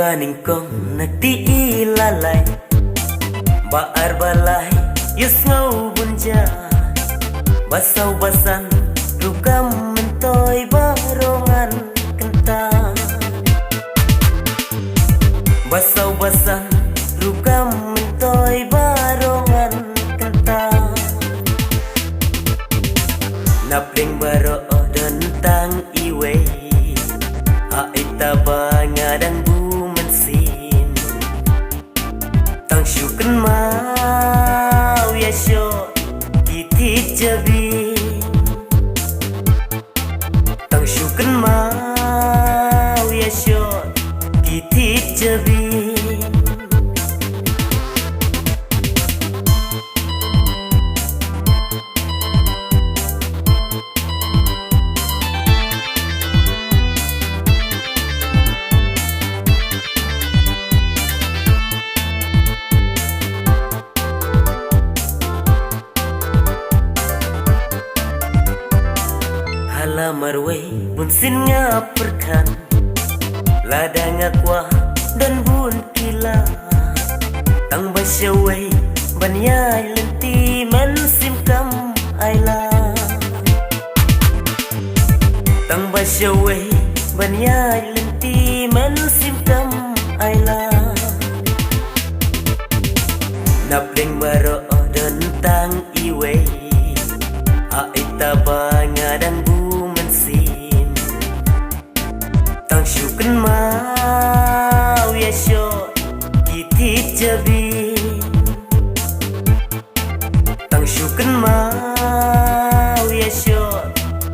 Baning kong nagtiilalay Baar balay Yus ngau bunja Basaw-basan Rukam mentoy barongan kentang Basaw-basan Rukam mentoy barongan kentang Napling baro dentang iwe Aita banga dan bu mensin Tang syuken mau ya syo Titit jabi Tang syuken mau ya syo Titit jabi Marway bun sin ngaperkan lada ngakwa dan bun kila tang basyaway banyay lenti man simkam ayla tang basyaway banyay lenti man simkam ayla napling baro dentang iwe aita banga dan Tang syuken mau ya syo Titit jabi Tang syuken mau ya syo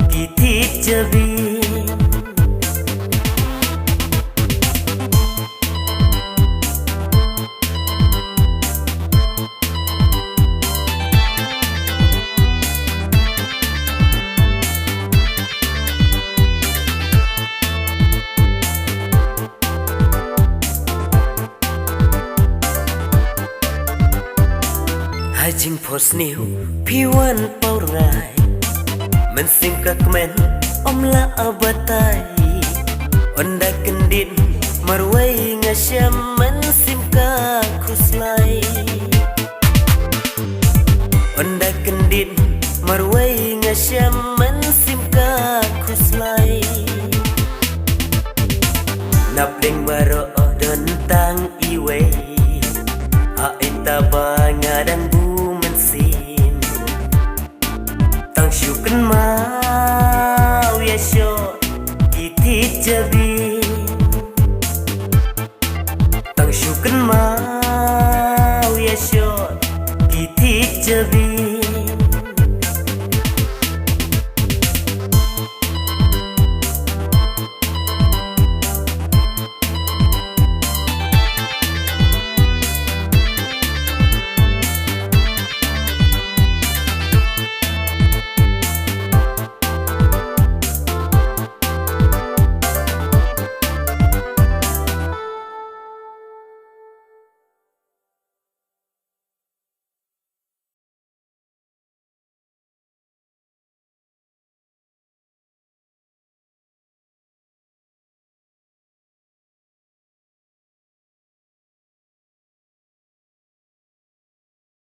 Titit jabi Hajing pos niu piwan paur ngai Mensim kakmen om la abatai Onda kendin marwai ngasyam mensim kakuslai Onda kendin marwai ngasyam mensim kakuslai Napling baro dentang iwe Aita banga dan Tang syuken mau ya syo Titit jabi Tang syuken mau ya syo Titit jabi